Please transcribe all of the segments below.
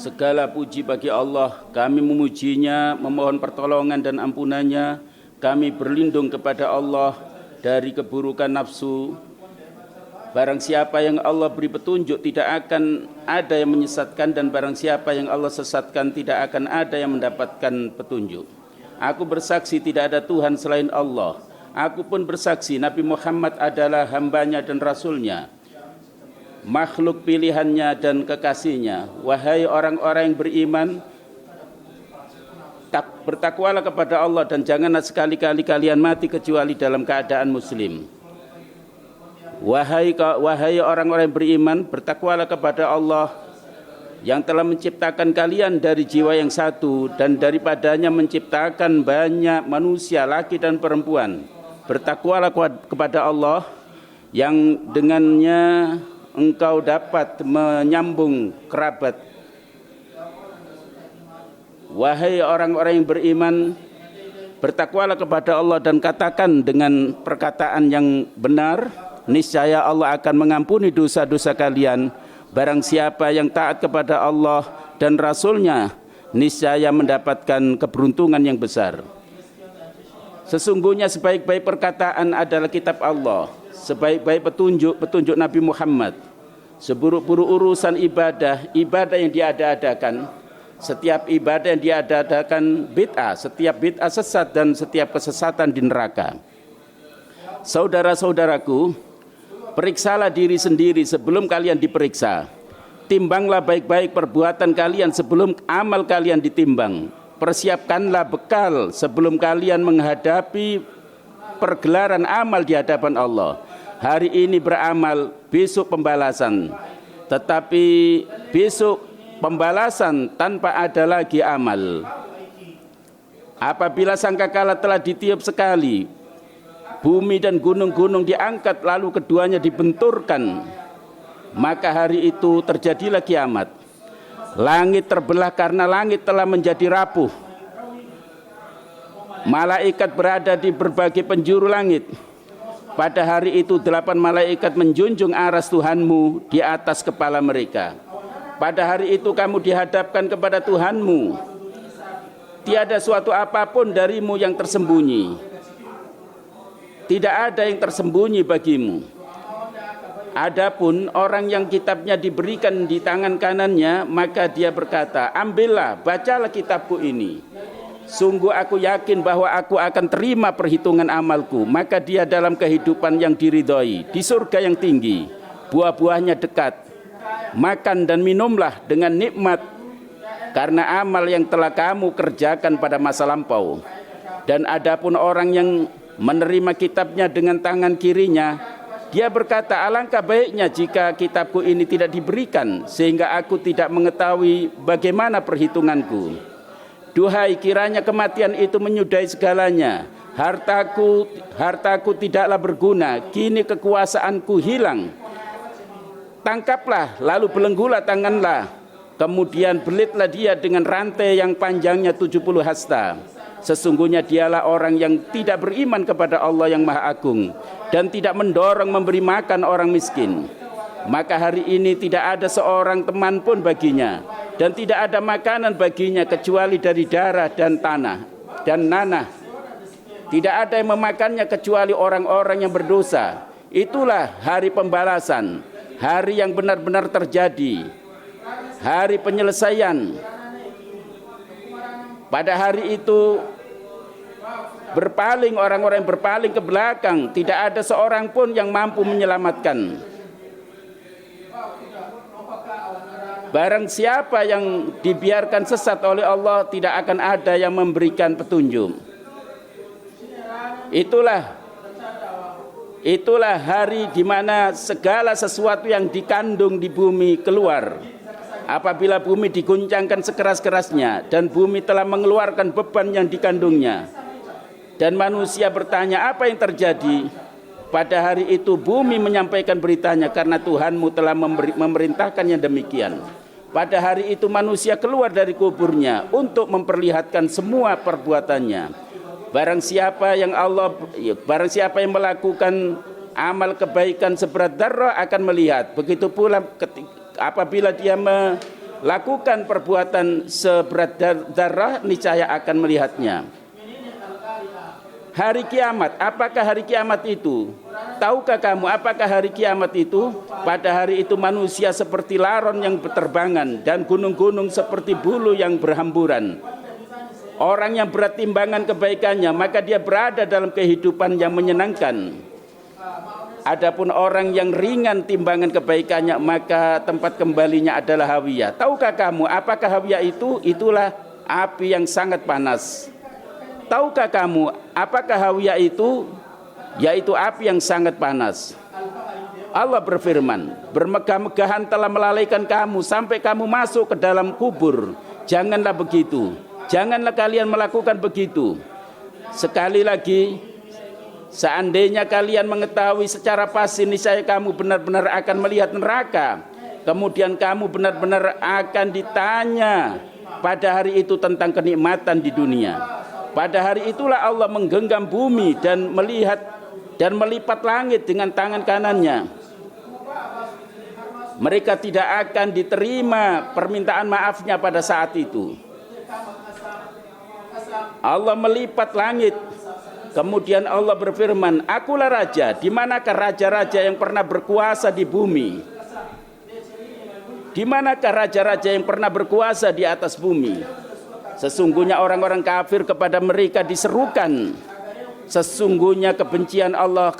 Segala puji bagi Allah, kami memujinya, memohon pertolongan dan ampunannya. Kami berlindung kepada Allah dari keburukan nafsu. Barang siapa yang Allah beri petunjuk, tidak akan ada yang menyesatkan, dan barang siapa yang Allah sesatkan, tidak akan ada yang mendapatkan petunjuk. Aku bersaksi tidak ada Tuhan selain Allah. Aku pun bersaksi Nabi Muhammad adalah hambanya dan rasulnya, makhluk pilihannya dan kekasihnya. Wahai orang-orang yang beriman, bertakwalah kepada Allah dan janganlah sekali-kali kalian mati kecuali dalam keadaan muslim. Wahai orang-orang yang beriman, bertakwalah kepada Allah yang telah menciptakan kalian dari jiwa yang satu dan daripadanya menciptakan banyak manusia laki dan perempuan. Bertakwalah kepada Allah yang dengannya engkau dapat menyambung kerabat. Wahai orang-orang yang beriman, bertakwalah kepada Allah dan katakan dengan perkataan yang benar, niscaya Allah akan mengampuni dosa-dosa kalian. Barang siapa yang taat kepada Allah dan Rasul-Nya, niscaya mendapatkan keberuntungan yang besar. Sesungguhnya sebaik-baik perkataan adalah kitab Allah, sebaik-baik petunjuk Nabi Muhammad. Seburuk-buruk urusan ibadah yang diada-adakan. Setiap ibadah yang diada-adakan bid'ah, setiap bid'ah sesat dan setiap kesesatan di neraka. Saudara-saudaraku, periksalah diri sendiri sebelum kalian diperiksa. Timbanglah baik-baik perbuatan kalian sebelum amal kalian ditimbang. Persiapkanlah bekal sebelum kalian menghadapi pergelaran amal di hadapan Allah. Hari ini beramal, besok pembalasan. Tetapi besok pembalasan tanpa ada lagi amal. Apabila sangkakala telah ditiup sekali, bumi dan gunung-gunung diangkat lalu keduanya dibenturkan, maka hari itu terjadilah kiamat. Langit terbelah karena langit telah menjadi rapuh. Malaikat berada di berbagai penjuru langit. Pada hari itu 8 malaikat menjunjung aras Tuhanmu di atas kepala mereka. Pada hari itu kamu dihadapkan kepada Tuhanmu. Tiada suatu apapun darimu yang tersembunyi. Tidak ada yang tersembunyi bagimu. Adapun orang yang kitabnya diberikan di tangan kanannya, maka dia berkata, ambillah, bacalah kitabku ini. Sungguh aku yakin bahwa aku akan terima perhitungan amalku. Maka dia dalam kehidupan yang diridhoi, di surga yang tinggi, buah-buahnya dekat. Makan dan minumlah dengan nikmat karena amal yang telah kamu kerjakan pada masa lampau. Dan adapun orang yang menerima kitabnya dengan tangan kirinya, dia berkata, alangkah baiknya jika kitabku ini tidak diberikan, sehingga aku tidak mengetahui bagaimana perhitunganku. Duhai, kiranya kematian itu menyudahi segalanya. Hartaku tidaklah berguna, kini kekuasaanku hilang. Tangkaplah, lalu belenggulah tanganlah. Kemudian belitlah dia dengan rantai yang panjangnya 70 hasta. Sesungguhnya dialah orang yang tidak beriman kepada Allah yang Maha Agung dan tidak mendorong memberi makan orang miskin. Maka hari ini tidak ada seorang teman pun baginya dan tidak ada makanan baginya kecuali dari darah dan tanah dan nanah. Tidak ada yang memakannya kecuali orang-orang yang berdosa. Itulah hari pembalasan, hari yang benar-benar terjadi, hari penyelesaian. Pada hari itu berpaling orang-orang yang berpaling ke belakang, tidak ada seorang pun yang mampu menyelamatkan. Barang siapa yang dibiarkan sesat oleh Allah, tidak akan ada yang memberikan petunjuk. Itulah hari di mana segala sesuatu yang dikandung di bumi keluar. Apabila bumi diguncangkan sekeras-kerasnya dan bumi telah mengeluarkan beban yang dikandungnya, dan manusia bertanya apa yang terjadi, pada hari itu bumi menyampaikan beritanya karena Tuhanmu telah memerintahkannya demikian. Pada hari itu manusia keluar dari kuburnya untuk memperlihatkan semua perbuatannya. Barang siapa yang melakukan amal kebaikan seberat darah akan melihat. Begitu pula apabila dia lakukan perbuatan seberat darah, niscaya akan melihatnya. Hari kiamat, apakah hari kiamat itu? Tahukah kamu apakah hari kiamat itu? Pada hari itu manusia seperti laron yang berterbangan dan gunung-gunung seperti bulu yang berhamburan. Orang yang berat timbangan kebaikannya, maka dia berada dalam kehidupan yang menyenangkan. Adapun orang yang ringan timbangan kebaikannya, maka tempat kembalinya adalah hawiyah. Tahukah kamu apakah hawiyah itu? Itulah api yang sangat panas. Tahukah kamu apakah hawiyah itu? Yaitu api yang sangat panas. Allah berfirman, bermegah-megahan telah melalaikan kamu sampai kamu masuk ke dalam kubur. Janganlah begitu. Janganlah kalian melakukan begitu. Sekali lagi, seandainya kalian mengetahui secara pasti, niscaya kamu benar-benar akan melihat neraka. Kemudian kamu benar-benar akan ditanya pada hari itu tentang kenikmatan di dunia. Pada hari itulah Allah menggenggam bumi dan melihat dan melipat langit dengan tangan kanannya. Mereka tidak akan diterima permintaan maafnya pada saat itu. Allah melipat langit. Kemudian Allah berfirman, akulah raja. Di manakah raja-raja yang pernah berkuasa di bumi? Di manakah raja-raja yang pernah berkuasa di atas bumi? Sesungguhnya orang-orang kafir kepada mereka diserukan, sesungguhnya kebencian Allah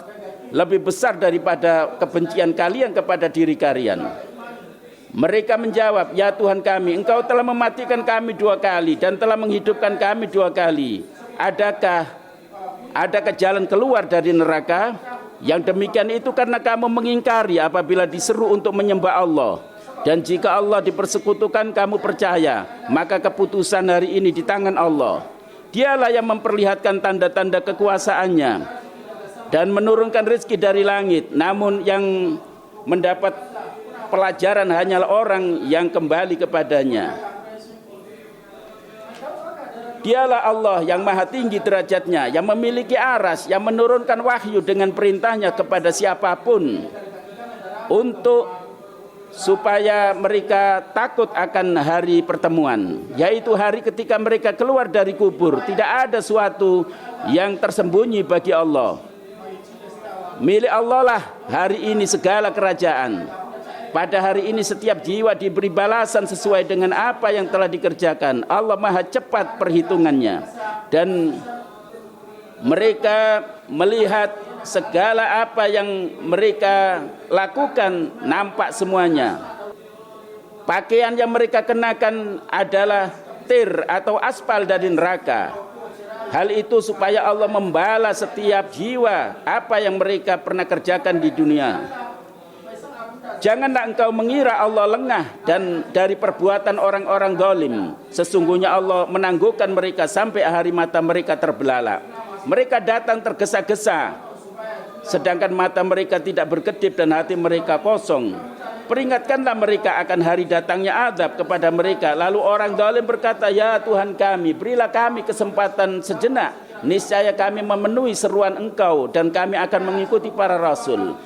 lebih besar daripada kebencian kalian kepada diri kalian. Mereka menjawab, ya Tuhan kami, Engkau telah mematikan kami 2 kali dan telah menghidupkan kami 2 kali. Adakah jalan keluar dari neraka? Yang demikian itu karena kamu mengingkari apabila diseru untuk menyembah Allah. Dan jika Allah dipersekutukan kamu percaya, maka keputusan hari ini di tangan Allah. Dialah yang memperlihatkan tanda-tanda kekuasaannya dan menurunkan rezeki dari langit. Namun yang mendapat pelajaran hanyalah orang yang kembali kepadanya. Dialah Allah yang maha tinggi derajatnya, yang memiliki aras, yang menurunkan wahyu dengan perintahnya kepada siapapun supaya mereka takut akan hari pertemuan, yaitu hari ketika mereka keluar dari kubur. Tidak ada suatu yang tersembunyi bagi Allah. Milik Allah lah hari ini segala kerajaan. Pada hari ini setiap jiwa diberi balasan sesuai dengan apa yang telah dikerjakan. Allah maha cepat perhitungannya. Dan mereka melihat segala apa yang mereka lakukan nampak semuanya. Pakaian yang mereka kenakan adalah tir atau aspal dari neraka. Hal itu supaya Allah membalas setiap jiwa apa yang mereka pernah kerjakan di dunia. Janganlah engkau mengira Allah lengah dan dari perbuatan orang-orang zalim. Sesungguhnya Allah menangguhkan mereka sampai hari mata mereka terbelalak. Mereka datang tergesa-gesa, sedangkan mata mereka tidak berkedip dan hati mereka kosong. Peringatkanlah mereka akan hari datangnya azab kepada mereka. Lalu orang zalim berkata, ya Tuhan kami, berilah kami kesempatan sejenak. Niscaya kami memenuhi seruan Engkau dan kami akan mengikuti para rasul.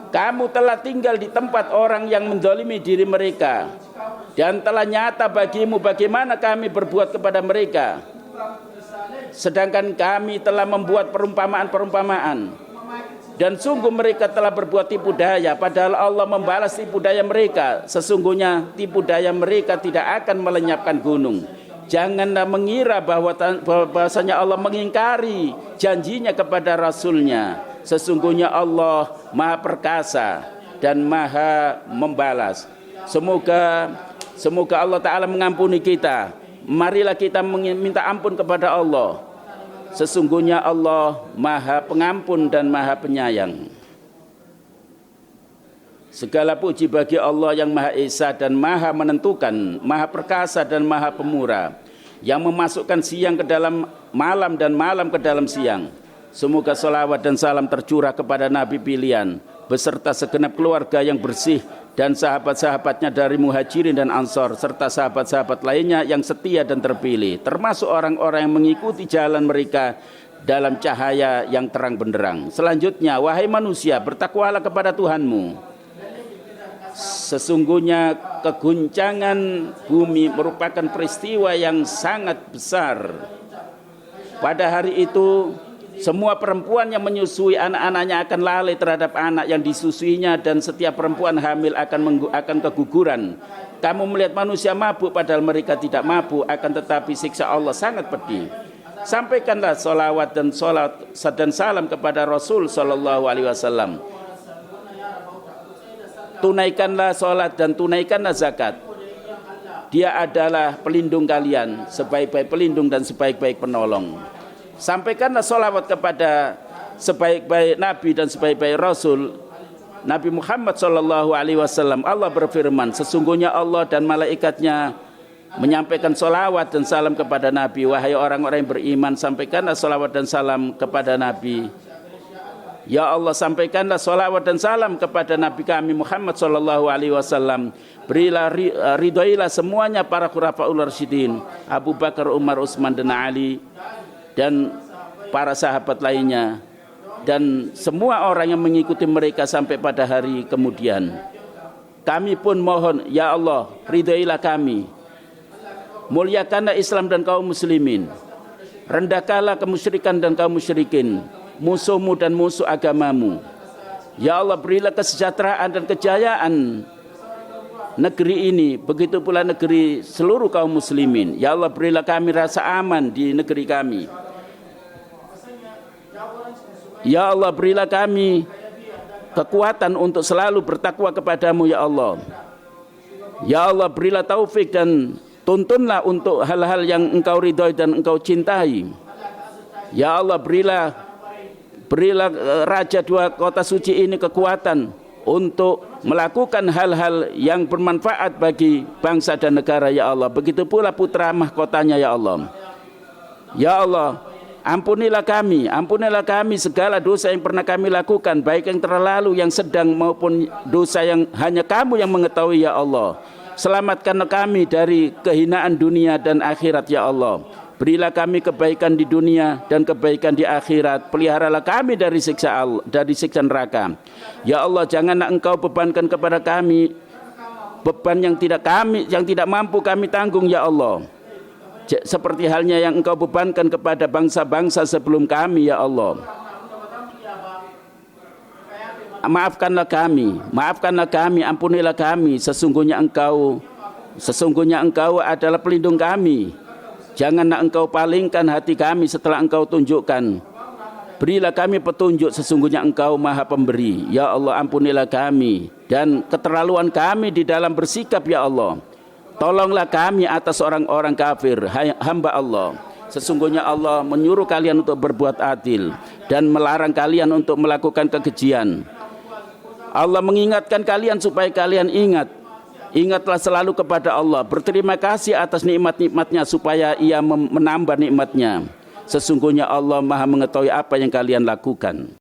Kamu telah tinggal di tempat orang yang menzalimi diri mereka, dan telah nyata bagimu bagaimana kami berbuat kepada mereka. Sedangkan kami telah membuat perumpamaan-perumpamaan, dan sungguh mereka telah berbuat tipu daya, padahal Allah membalas tipu daya mereka. Sesungguhnya tipu daya mereka tidak akan melenyapkan gunung. Janganlah mengira bahwasanya Allah mengingkari janjinya kepada Rasulnya. Sesungguhnya Allah maha perkasa dan maha membalas. Semoga Allah Ta'ala mengampuni kita. Marilah kita minta ampun kepada Allah. Sesungguhnya Allah maha pengampun dan maha penyayang. Segala puji bagi Allah yang maha esa dan maha menentukan, maha perkasa dan maha pemurah, yang memasukkan siang ke dalam malam dan malam ke dalam siang. Semoga salawat dan salam tercurah kepada Nabi pilihan beserta segenap keluarga yang bersih dan sahabat-sahabatnya dari Muhajirin dan Ansor, serta sahabat-sahabat lainnya yang setia dan terpilih, termasuk orang-orang yang mengikuti jalan mereka dalam cahaya yang terang benderang. Selanjutnya, wahai manusia, bertakwalah kepada Tuhanmu Sesungguhnya keguncangan bumi merupakan peristiwa yang sangat besar. Pada hari itu semua perempuan yang menyusui anak-anaknya akan lalai terhadap anak yang disusuinya, dan setiap perempuan hamil akan keguguran. Kamu melihat manusia mabuk padahal mereka tidak mabuk, akan tetapi siksa Allah sangat pedih. Sampaikanlah salawat dan salam kepada Rasul sallallahu alaihi wasallam. Tunaikanlah salat dan tunaikanlah zakat. Dia adalah pelindung kalian, sebaik-baik pelindung dan sebaik-baik penolong. Sampaikanlah salawat kepada sebaik-baik nabi dan sebaik-baik rasul, Nabi Muhammad sallallahu alaihi wasallam. Allah berfirman, sesungguhnya Allah dan malaikatnya menyampaikan salawat dan salam kepada Nabi. Wahai orang-orang yang beriman, sampaikanlah salawat dan salam kepada Nabi. Ya Allah, sampaikanlah salawat dan salam kepada Nabi kami Muhammad sallallahu alaihi wasallam. Berilah ridhoilah semuanya para khulafaul rasyidin, Abu Bakar, Umar, Utsman dan Ali, dan para sahabat lainnya, dan semua orang yang mengikuti mereka sampai pada hari kemudian. Kami pun mohon, ya Allah, ridhoilah kami. Muliakanlah Islam dan kaum muslimin. Rendahkanlah kemusyrikan dan kaum musyrikin, musuhmu dan musuh agamamu. Ya Allah, berilah kesejahteraan dan kejayaan negeri ini, begitu pula negeri seluruh kaum muslimin. Ya Allah, berilah kami rasa aman di negeri kami. Ya Allah, berilah kami kekuatan untuk selalu bertakwa kepadamu, ya Allah. Ya Allah, berilah taufik dan tuntunlah untuk hal-hal yang engkau ridhoi dan engkau cintai. Ya Allah, berilah Raja dua kota suci ini kekuatan untuk melakukan hal-hal yang bermanfaat bagi bangsa dan negara, ya Allah. Begitu pula putra mahkotanya, ya Allah. Ya Allah, ampunilah kami segala dosa yang pernah kami lakukan, baik yang terlalu, yang sedang, maupun dosa yang hanya kamu yang mengetahui, ya Allah. Selamatkanlah kami dari kehinaan dunia dan akhirat, ya Allah. Berilah kami kebaikan di dunia dan kebaikan di akhirat. Peliharalah kami dari siksa neraka. Ya Allah, janganlah engkau bebankan kepada kami beban yang tidak mampu kami tanggung, ya Allah. Seperti halnya yang engkau bebankan kepada bangsa-bangsa sebelum kami, ya Allah. Maafkanlah kami, ampunilah kami. Sesungguhnya engkau adalah pelindung kami. Janganlah engkau palingkan hati kami setelah engkau tunjukkan. Berilah kami petunjuk, sesungguhnya engkau maha pemberi. Ya Allah, ampunilah kami dan keterlaluan kami di dalam bersikap, ya Allah. Tolonglah kami atas orang-orang kafir, hamba Allah. Sesungguhnya Allah menyuruh kalian untuk berbuat adil dan melarang kalian untuk melakukan kekejian. Allah mengingatkan kalian supaya kalian ingatlah selalu kepada Allah, berterima kasih atas nikmat-nikmatnya supaya ia menambah nikmatnya. Sesungguhnya Allah maha mengetahui apa yang kalian lakukan.